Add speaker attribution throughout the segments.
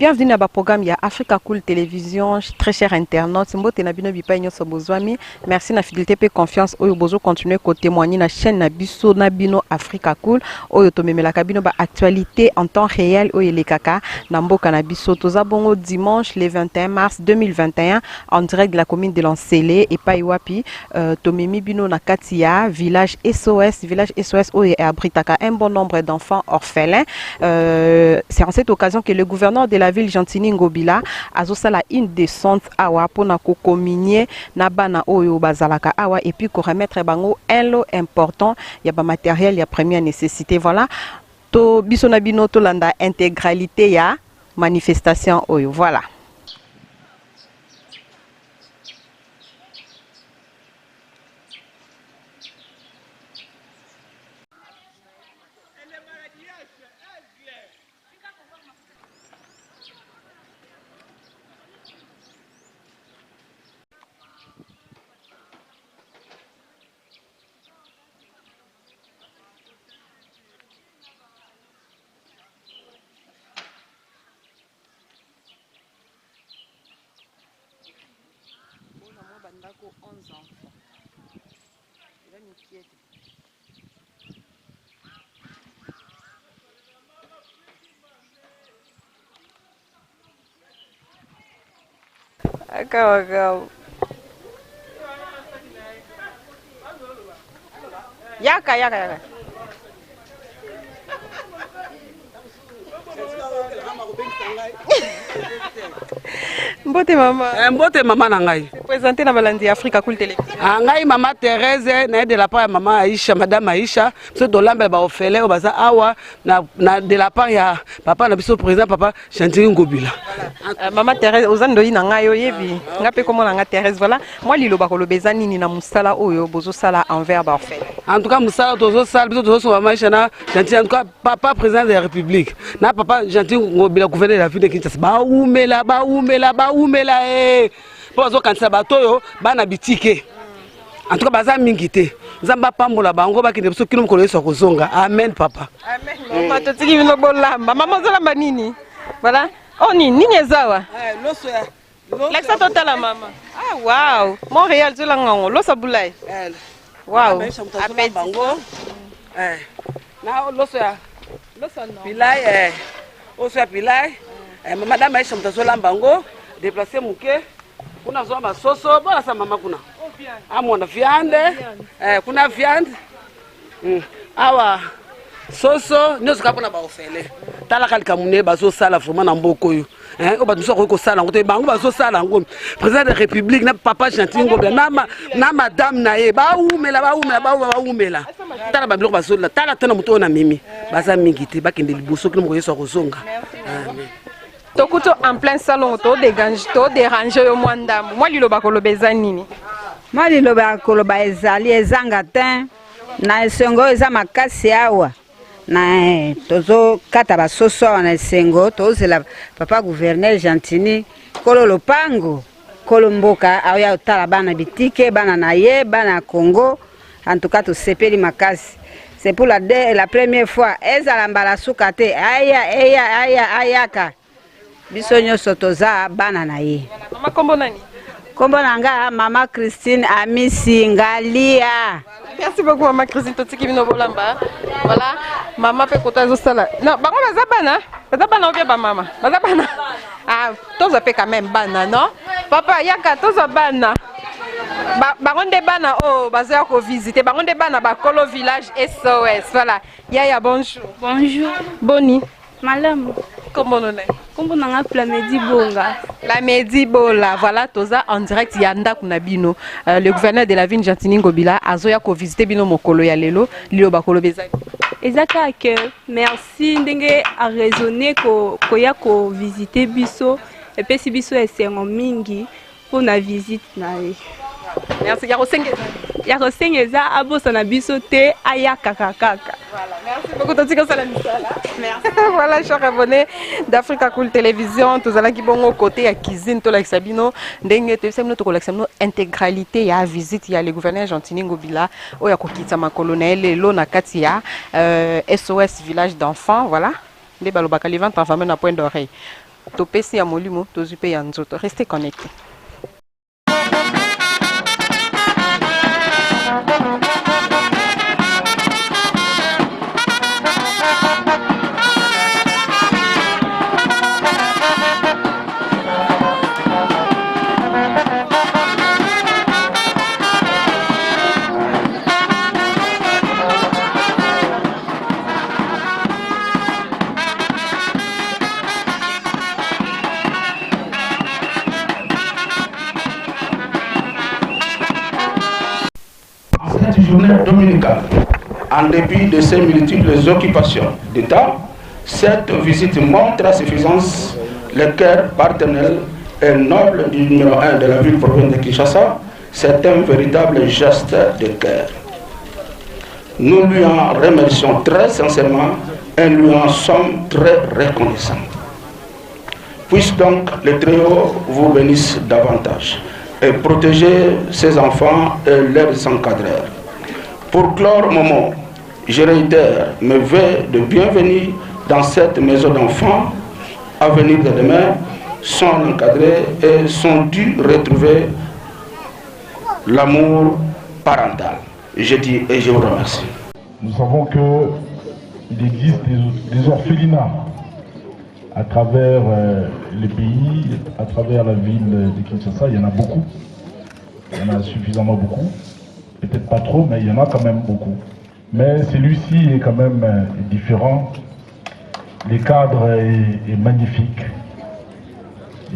Speaker 1: bienvenue à votre programme ya Africa Cool Télévision. Très chers internautes, merci na fidélité et confiance. Oyo bozo continuer ko témoigner na chaîne na biso na bino Africa Cool. Oyo tomemela kabino ba actualité en temps réel oyo les kaka na mboka na biso. Toza bongo dimanche le 21 mars 2021 en direct de la commune de Lancélé et Paiwapi. Tomemi bino na Katia, village SOS oyo abritaka un bon nombre d'enfants orphelins. C'est en cette occasion que le gouverneur de la ville Gentini Ngobila azosala une descente awa pona ko communier na bana oyo bazalaka awa et puis ko remettre bango un lot important ya ba matériel ya première nécessité. Voilà to biso na bino to landa intégralité ya manifestation oyo. Voilà. Bandako 11 enfants. Il va m'inquiéter. Acabou. Yaka. Mbote mama.
Speaker 2: Mbote mama na ngai.
Speaker 1: Présenté na balandi Africa Cool Télévision.
Speaker 2: Ngai mama Thérèse na de la part ya mama Aïcha, madame Aïcha, so dolamba ba ofele o baza awa na de la part ya papa na biso président papa Gentini Ngobila.
Speaker 1: Mama Thérèse ozando ina ngai oyebi. Ngape comment na nga Thérèse voilà. Moi lilo ba kolobeza nini na musala oyo bozo sala envers ba ofele.
Speaker 2: En tout cas musala tozo sala biso tozo so mama Aïcha na Gentini en tout cas papa président de la République. Na papa Gentini Ngobila gouverneur de la ville de Kinshasa. Ba umela po zo kanisa batoyo bana bitike en tout cas baza mingité nzamba pambola bango bakinde biso kino mokolo yeso kozonga amen papa
Speaker 1: amen mama totiki bino bolamba mama zolamba nini voilà oh nini ezawa
Speaker 2: loso ya
Speaker 1: Lexa totala mama ah wow Montréal zolango loso bulai wow
Speaker 2: apet bango na loso ya pilai oso ya pilai madame Aïcha mtazolamba bango déplacer muke kuna zo masoso bona sa mama kuna amona viande kuna viande awa soso nyoso kapona ba ofele tala kalika mune bazo sala vraiment na mboko yo o ba tuso ko sala ngoto bango bazo sala ngo président de la république na papa Gentini Ngobila na madame na ye ba umela tala ba biloko bazo tala tana muto na mimi baza mingité bakende liboso kilo mo yeso kozonga amen.
Speaker 1: Tokuto en plein salon to déranger au mwanda moi lilo bakolobeza nini
Speaker 3: moi lilo bakoloba ezali ezanga tin na esengo eza makasi awa na tozo kata basoso na esengo tozela papa gouverneur Gentini kolo lopango kolo mboka aya tala bana bitike bana na ye bana Congo en tout cas to sepeli makasi. C'est pour la première fois ezala mbala sukate ayaka biso nyonso toza bana na ye.
Speaker 1: Mama kombo nani?
Speaker 3: Kombo nanga mama Christine Amisi Ngalia.
Speaker 1: Merci beaucoup mama Christine totiki bino bolamba. Voilà, mama pe kota zo sala. Non, bango baza bana ou bien ba mama? Baza bana. Ah, toza pe quand même bana, non? Papa yaka toza bana. Bango de bana oh baza ko visiter. Bango de bana ba kolo village SOS. Voilà. Yaya bonjour.
Speaker 4: Bonjour.
Speaker 1: Boni.
Speaker 4: Madame.
Speaker 1: Comment on est?
Speaker 4: Comment on a la Medi Bonga?
Speaker 1: La Medi Bola, voilà, toza en direct Yanda Kunabino. Le gouverneur de la ville Gentini Ngobila azoya ko visiter bino mokolo ya lelo, lilo bakolo bezali.
Speaker 4: Ezaka que merci ndenge a raisonner ko ya ko visiter biso et puis si biso esengo mingi pour na visite na.
Speaker 1: Merci Yako Sengeza abosa na biso te ayaka kaka.
Speaker 4: Voilà,
Speaker 1: merci beaucoup Totika Salamissala. Merci. Voilà, chers abonnés d'Africa Cool Télévision, tous allons qui bon côté à cuisine to like Sabino, ndenge te semno to collection intégralité ya visite ya le gouverneur Gentini Ngobila o ya kokita ma colonel lo na katia SOS village d'enfants, voilà. Les balobaka les 20 enfants na point d'oreille. topesi ya molimo tozwi pe ya nzoto. Restez connectés.
Speaker 5: Journée dominicale, en dépit de ses multiples occupations d'État, cette visite montre à suffisance le cœur paternel et noble du numéro 1 de la ville-province de Kinshasa. C'est un véritable geste de cœur. Nous lui en remercions très sincèrement et lui en sommes très reconnaissants. Puisse donc le Très-Haut vous bénisse davantage et protéger ses enfants et leurs encadreurs. Pour clore mon mot, je réitère mes vœux de bienvenue dans cette maison d'enfants. À venir de demain, sont encadrés et sont dû retrouver l'amour parental. Je dis et je vous remercie.
Speaker 6: Nous savons qu'il existe des orphelinats à travers les pays, à travers la ville de Kinshasa. Il y en a beaucoup. Il y en a suffisamment beaucoup. Peut-être pas trop, mais il y en a quand même beaucoup. Mais celui-ci est quand même différent. Le cadre est magnifique.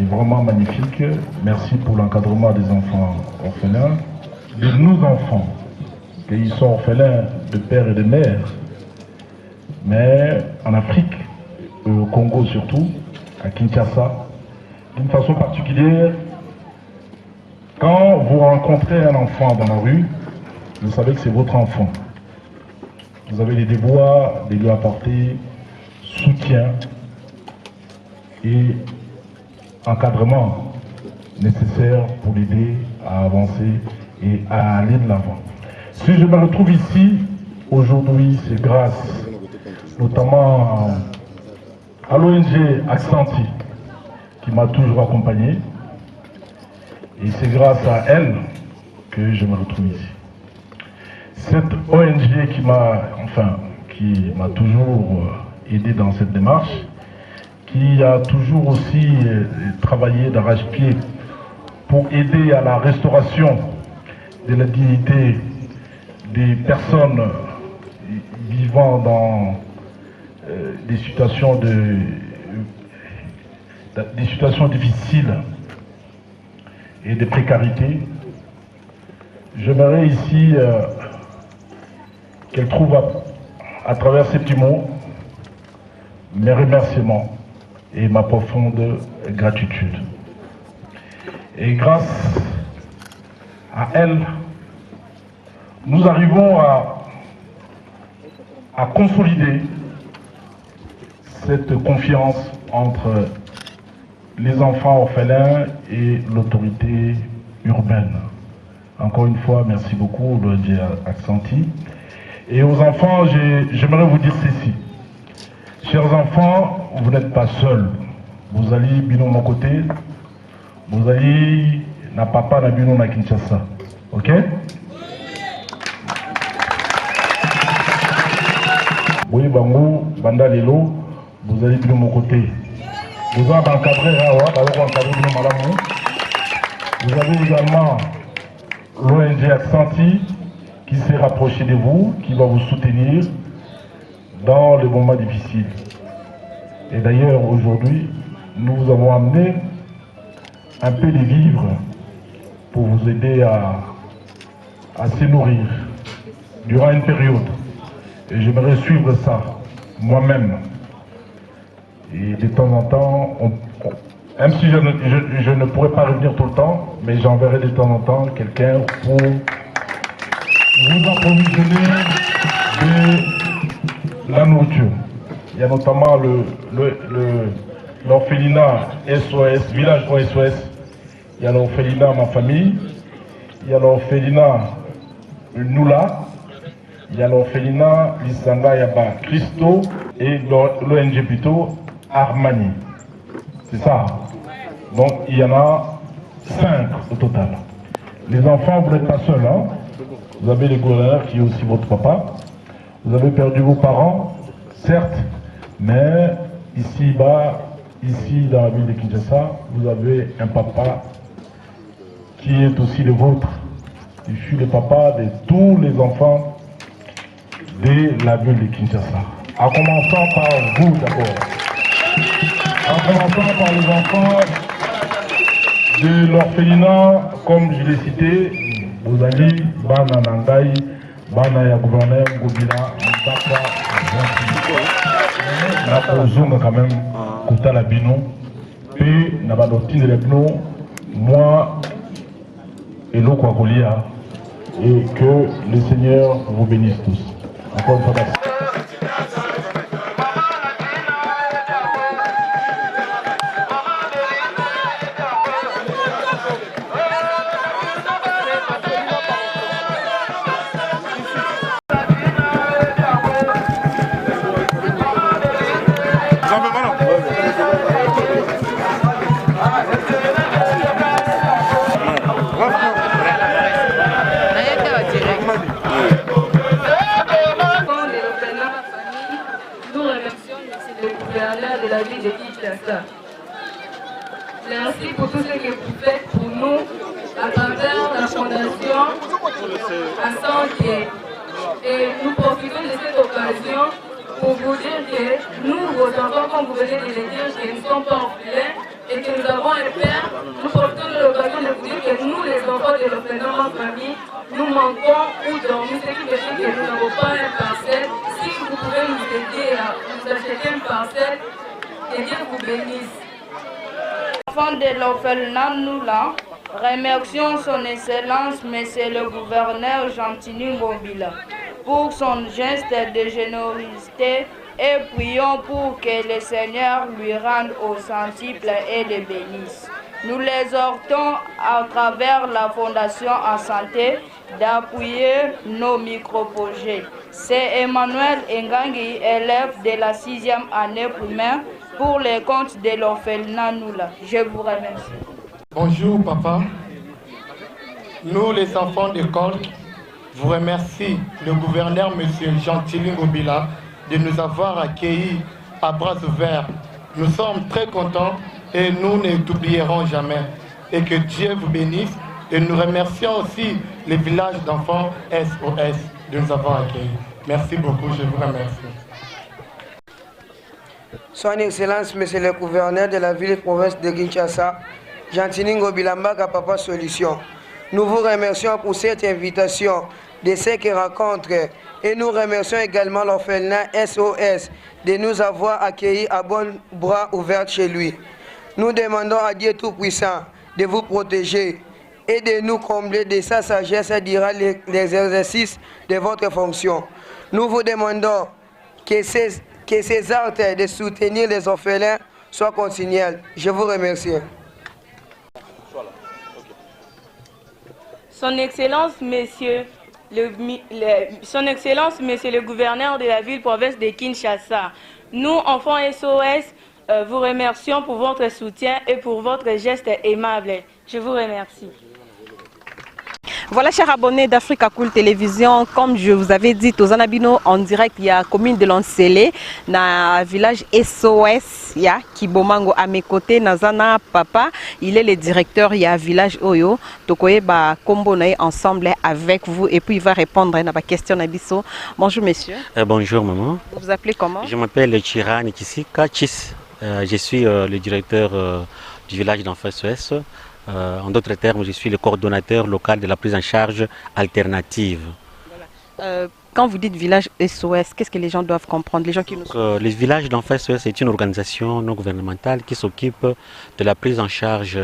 Speaker 6: Est vraiment magnifique. Merci pour l'encadrement des enfants orphelins. De nos enfants, qu'ils sont orphelins de père et de mère. Mais en Afrique, au Congo surtout, à Kinshasa, d'une façon particulière, quand vous rencontrez un enfant dans la rue, vous savez que c'est votre enfant. Vous avez le devoir de lui apporter soutien et encadrement nécessaire pour l'aider à avancer et à aller de l'avant. Si je me retrouve ici, aujourd'hui, c'est grâce notamment à l'ONG Accenti qui m'a toujours accompagné. Et c'est grâce à elle que je me retrouve ici. Cette ONG qui m'a toujours aidé dans cette démarche, qui a toujours aussi travaillé d'arrache-pied pour aider à la restauration de la dignité des personnes vivant dans des situations difficiles et de précarité. J'aimerais ici qu'elle trouve à travers ces petits mots mes remerciements et ma profonde gratitude. Et grâce à elle, nous arrivons à consolider cette confiance entre les enfants orphelins et l'autorité urbaine. Encore une fois, merci beaucoup, l'ONG Accenti. Et aux enfants, j'aimerais vous dire ceci. Chers enfants, vous n'êtes pas seuls. Vous allez bino mon côté. Vous allez na papa na bino na Kinshasa. Ok? Oui, bango, banda lelo, vous allez bino mon côté. Vous avez encadré, vous avez également l'ONG Accenti qui s'est rapproché de vous, qui va vous soutenir dans les moments difficiles. Et d'ailleurs, aujourd'hui, nous vous avons amené un peu de vivres pour vous aider à se nourrir durant une période. Et j'aimerais suivre ça moi-même. Et de temps en temps, même si je ne pourrais pas revenir tout le temps, mais j'enverrai de temps en temps quelqu'un pour vous approvisionner de la nourriture. Il y a notamment l'orphelinat SOS, village SOS. Il y a l'orphelinat Ma Famille. Il y a l'orphelinat Nula. Il y a l'orphelinat Lisanga Yaba Christo et l'ONG plutôt Armani. C'est ça. Donc il y en a 5 au total. Les enfants, vous n'êtes pas seuls. Hein? Vous avez le gouverneur qui est aussi votre papa. Vous avez perdu vos parents, certes, mais ici dans la ville de Kinshasa, vous avez un papa qui est aussi le vôtre. Je suis le papa de tous les enfants de la ville de Kinshasa. En commençant par vous d'abord. En commençant par les enfants de l'orphelinat, comme je l'ai cité, Bozali, Bana Nangai, Bana ya gouverneur, Gobila, Mbaka, la Kozonga quand même, Kouta la Bino, puis Nabadoti de l'Ebno, moi et l'Okwakolia, et que le Seigneur vous bénisse tous. Encore une fois, merci.
Speaker 7: De la ville de Kinshasa. Merci pour tout ce que vous faites pour nous à travers la fondation à Santé. Et nous profitons de cette occasion pour vous dire que nous, vos enfants, comme vous venez de le dire, que nous ne sommes pas orphelins et que nous avons un père. Nous profitons de l'occasion de vous dire que nous, les enfants de l'orphelinat en famille, nous manquons où dormir, ce qui veut dire que nous n'avons pas un parcelle. Si vous pouvez nous aider à nous acheter une parcelle, que Dieu vous bénisse.
Speaker 8: Enfants de l'orphelinat, nous là, remercions son Excellence, Monsieur le gouverneur Gentini Ngobila, pour son geste de générosité et prions pour que le Seigneur lui rende au centuple et le bénisse. Nous les exhortons à travers la Fondation en Santé d'appuyer nos micro-projets. C'est Emmanuel Ngangi, élève de la 6e année primaire pour les comptes de l'orphelinat Noula. Je vous remercie.
Speaker 9: Bonjour papa. Nous les enfants d'école vous remercions le gouverneur M. Gentili Ngobila de nous avoir accueillis à bras ouverts. Nous sommes très contents et nous ne t'oublierons jamais. Et que Dieu vous bénisse. Et nous remercions aussi les villages d'enfants SOS de nous avoir accueillis. Merci beaucoup, je vous remercie.
Speaker 10: Son Excellence, Monsieur le gouverneur de la ville et province de Kinshasa, Gentini Ngobila Mbaka Papa Solution. Nous vous remercions pour cette invitation de ce qui rencontre et nous remercions également l'orphelinat SOS de nous avoir accueillis à bon bras ouverts chez lui. Nous demandons à Dieu Tout-Puissant de vous protéger et de nous combler de sa sagesse durant l'exercice de votre fonction. Nous vous demandons que ces actes de soutenir les orphelins soient continuels. Je vous remercie.
Speaker 4: Son Excellence, Monsieur le gouverneur de la ville-province de Kinshasa, nous, enfants SOS, vous remercions pour votre soutien et pour votre geste aimable. Je vous remercie.
Speaker 1: Voilà, chers abonnés d'Africa Cool Télévision, comme je vous avais dit, Tozanabino en direct, il y a la commune de Lansele, dans le village SOS, il y a Kibomango à mes côtés, Nazana Papa, il est le directeur, il y a village Oyo, Tokoye ba combo ensemble avec vous et puis il va répondre à la question Nabiso. Bonjour monsieur.
Speaker 11: Bonjour maman.
Speaker 1: Vous vous appelez comment? Je
Speaker 11: m'appelle Chira Nikisika Chis. Je suis le directeur du village d'enfants SOS. En d'autres termes, je suis le coordonnateur local de la prise en charge alternative.
Speaker 1: Voilà. Quand vous dites village SOS, qu'est-ce que les gens doivent comprendre, les gens qui nous...
Speaker 11: Le village d'enfants SOS est une organisation non gouvernementale qui s'occupe de la prise en charge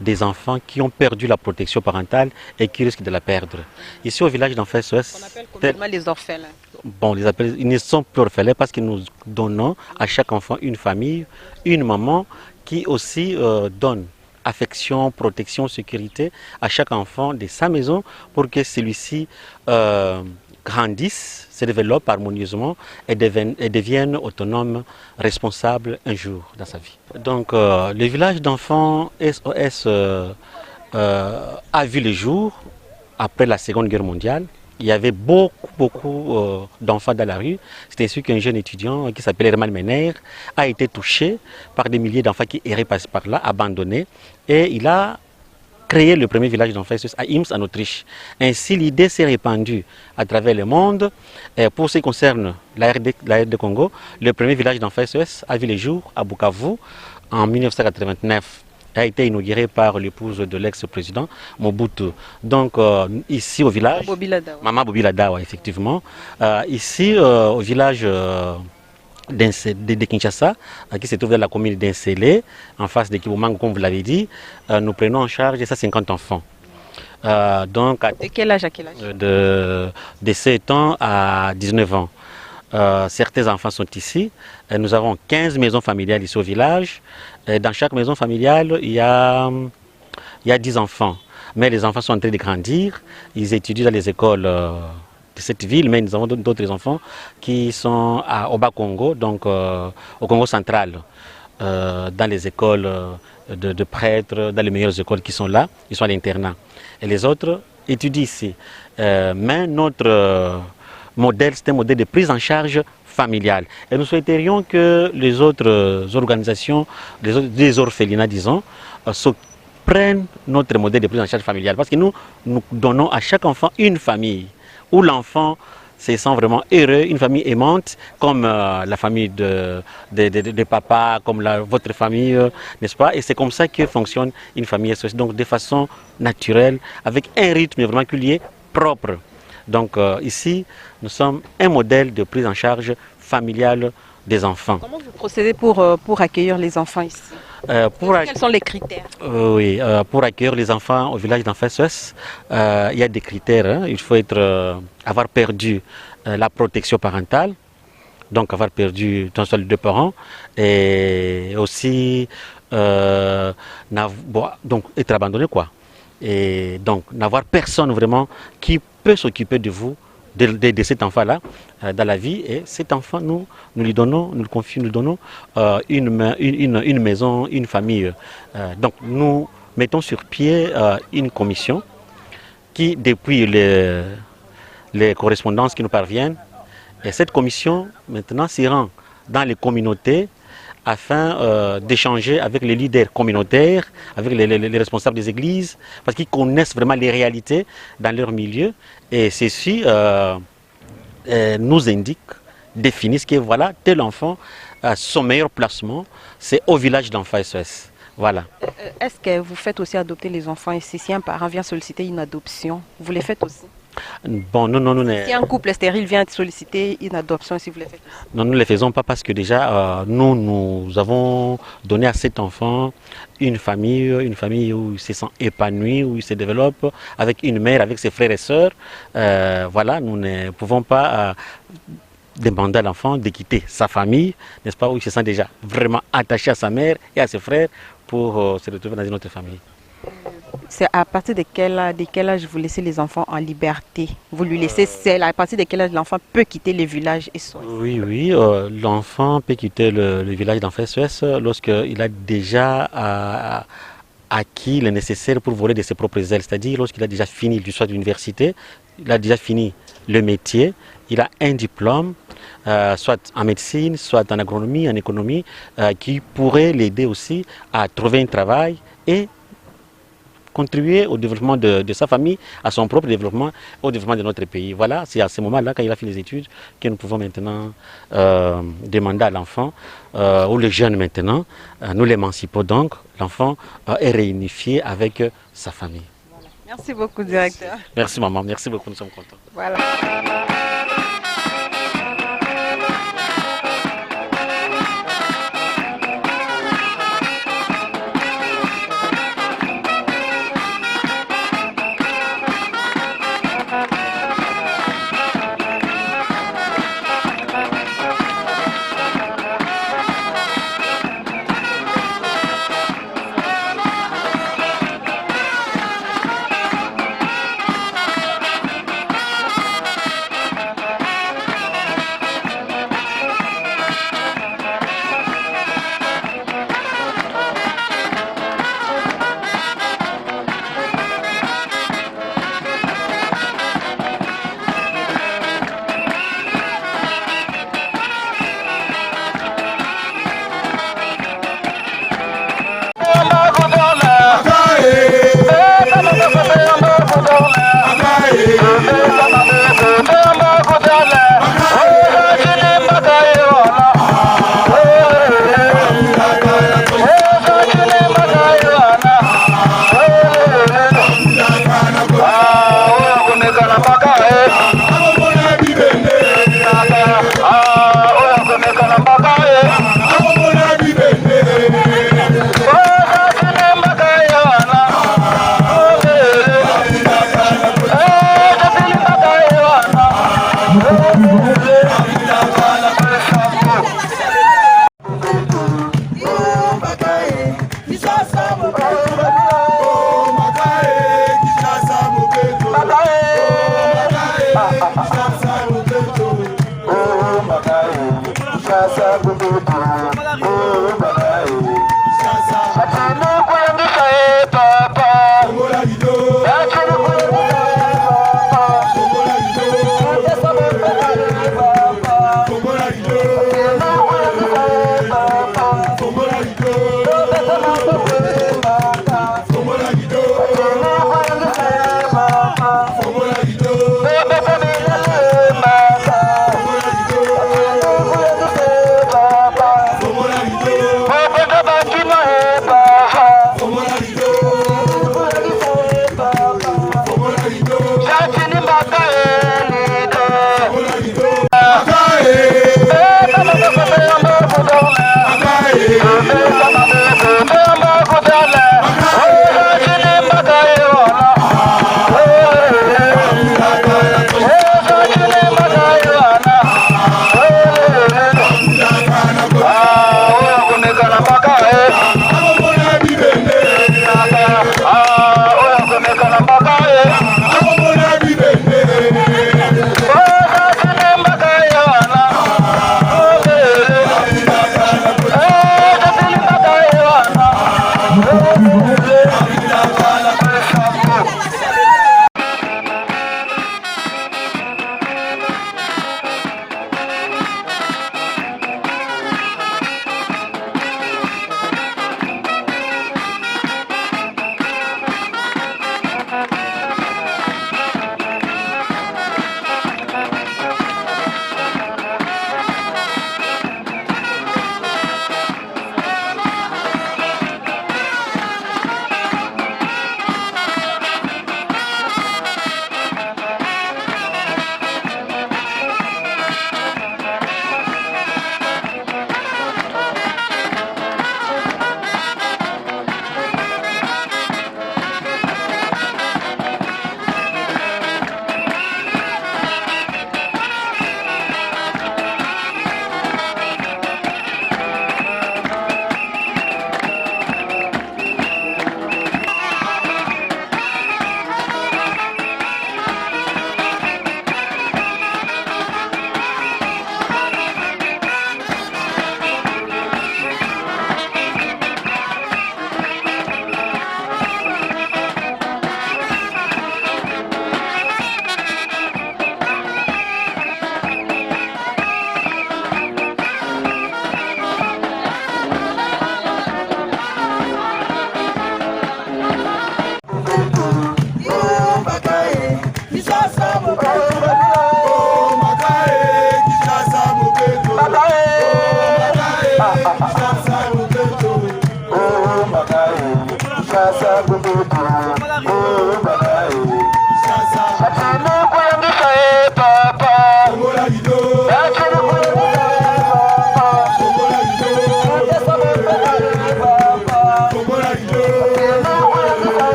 Speaker 11: des enfants qui ont perdu la protection parentale et qui risquent de la perdre. Ici au village d'enfants SOS...
Speaker 1: On appelle complètement les orphelins.
Speaker 11: Bon, ils ne sont plus orphelins parce que nous donnons à chaque enfant une famille, une maman qui aussi donne affection, protection, sécurité à chaque enfant de sa maison pour que celui-ci grandissent, se développent harmonieusement et deviennent autonomes, responsables un jour dans sa vie. Donc le village d'enfants SOS a vu le jour après la Seconde Guerre mondiale. Il y avait beaucoup d'enfants dans la rue. C'est ainsi qu'un jeune étudiant qui s'appelait Herman Mener a été touché par des milliers d'enfants qui erraient par là, abandonnés. Et il a créé le premier village d'enfants SOS à Ims en Autriche. Ainsi, l'idée s'est répandue à travers le monde. Et pour ce qui concerne la RD Congo, le premier village d'enfants SOS a vu le jour à Bukavu en 1989. A été inauguré par l'épouse de l'ex-président Mobutu. Donc ici au village, Maman Bobilada, ouais, effectivement. Ici au village de Kinshasa, qui se trouve dans la commune d'Insélé, en face de Kibumango, comme vous l'avez dit, nous prenons en charge 150 enfants. Donc,
Speaker 1: de quel âge à quel âge?
Speaker 11: De 7 ans à 19 ans. Certains enfants sont ici. Nous avons 15 maisons familiales ici au village. Dans chaque maison familiale, il y a 10 enfants. Mais les enfants sont en train de grandir. Ils étudient dans les écoles de cette ville, mais nous avons d'autres enfants qui sont au Bas-Congo, donc au Congo central, dans les écoles de prêtres, dans les meilleures écoles qui sont là. Ils sont à l'internat. Et les autres étudient ici. Mais notre modèle, c'est un modèle de prise en charge familiale. Et nous souhaiterions que les autres organisations, les orphelinats, disons, prennent notre modèle de prise en charge familiale. Parce que nous donnons à chaque enfant une famille où l'enfant se sent vraiment heureux, une famille aimante, comme la famille de papa, comme votre famille, n'est-ce pas? Et c'est comme ça que fonctionne une famille SOS. Donc de façon naturelle, avec un rythme vraiment culier propre. Donc ici, nous sommes un modèle de prise en charge familiale des enfants.
Speaker 1: Comment vous procédez pour accueillir les enfants ici? Quels sont les critères?
Speaker 11: Oui, pour accueillir les enfants au village d'enfants SOS, il y a des critères. Hein. Il faut avoir perdu la protection parentale, donc avoir perdu d'un seul deux parents, et aussi donc être abandonné, quoi. Et donc n'avoir personne vraiment qui peut s'occuper de vous, de cet enfant-là dans la vie. Et cet enfant, nous lui donnons, nous le confions, nous lui donnons une maison, une famille. Donc nous mettons sur pied une commission qui, depuis les correspondances qui nous parviennent, et cette commission maintenant s'y rend dans les communautés afin d'échanger avec les leaders communautaires, avec les responsables des églises, parce qu'ils connaissent vraiment les réalités dans leur milieu. Et ceci nous indique, définissent que voilà, tel enfant, son meilleur placement, c'est au village d'enfants SOS. Voilà.
Speaker 1: Est-ce que vous faites aussi adopter les enfants ici? Si un parent vient solliciter une adoption, vous les faites aussi?
Speaker 11: Bon, non.
Speaker 1: Si un couple stérile vient solliciter une adoption, si vous les faites aussi?
Speaker 11: Non, nous ne les faisons pas parce que déjà, nous avons donné à cet enfant une famille où il se sent épanoui, où il se développe avec une mère, avec ses frères et sœurs. Voilà, nous ne pouvons pas demander à l'enfant de quitter sa famille, n'est-ce pas, où il se sent déjà vraiment attaché à sa mère et à ses frères pour se retrouver dans une autre famille.
Speaker 1: C'est à partir de quel âge vous laissez les enfants en liberté? Vous lui laissez seul? À partir de quel âge l'enfant peut quitter le village SOS?
Speaker 11: Oui, l'enfant peut quitter le village d'enfants SOS lorsqu'il a déjà acquis le nécessaire pour voler de ses propres ailes. C'est-à-dire lorsqu'il a déjà fini soit l'université, il a déjà fini le métier, il a un diplôme, soit en médecine, soit en agronomie, en économie, qui pourrait l'aider aussi à trouver un travail et contribuer au développement de sa famille, à son propre développement, au développement de notre pays. Voilà, c'est à ce moment-là, quand il a fait les études, que nous pouvons maintenant demander à l'enfant, ou le jeune maintenant, nous l'émancipons donc, l'enfant est réunifié avec sa famille.
Speaker 1: Voilà. Merci beaucoup, directeur.
Speaker 11: Merci maman, merci beaucoup, nous sommes contents.
Speaker 1: Voilà.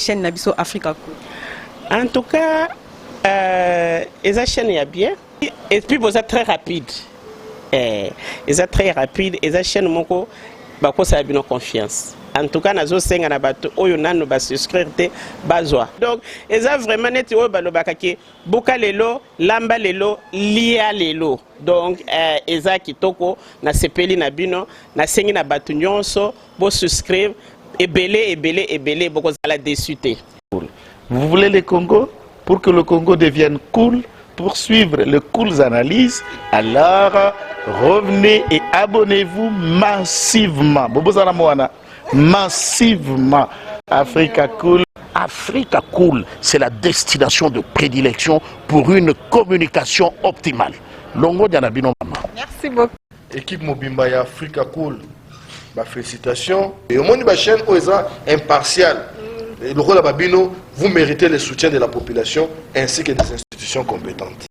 Speaker 1: chaîne Nabiso Africa Cool.
Speaker 12: En tout cas, les chaînes y a bien. Et puis vous êtes très rapide. Ils êtes très rapide. Les chaînes moko, bako ça a bien confiance. En tout cas, nazo senga na bato oyo nanu ba souscrire te bazwa. Donc, ils ont vraiment net oyo balobaka ke boka lelo, lamba lelo, lia lelo. Donc, ils ont kitoko na sepeli na bino, na sengi na bato nyonso, bo souscrire ebele boko zala déçuté.
Speaker 13: Vous voulez le Congo? Pour que le Congo devienne cool, pour suivre les cool analyses, alors revenez et abonnez-vous massivement. Bobozana Moana. Massivement. Africa Cool. Africa Cool, c'est la destination de prédilection pour une communication optimale. Longo Dianabino Mama.
Speaker 1: Merci beaucoup.
Speaker 14: Équipe Mobimba et Africa Cool, bah, félicitations. Et au monde de la chaîne, impartial. Et le rôle de Babino, vous méritez le soutien de la population ainsi que des institutions compétentes.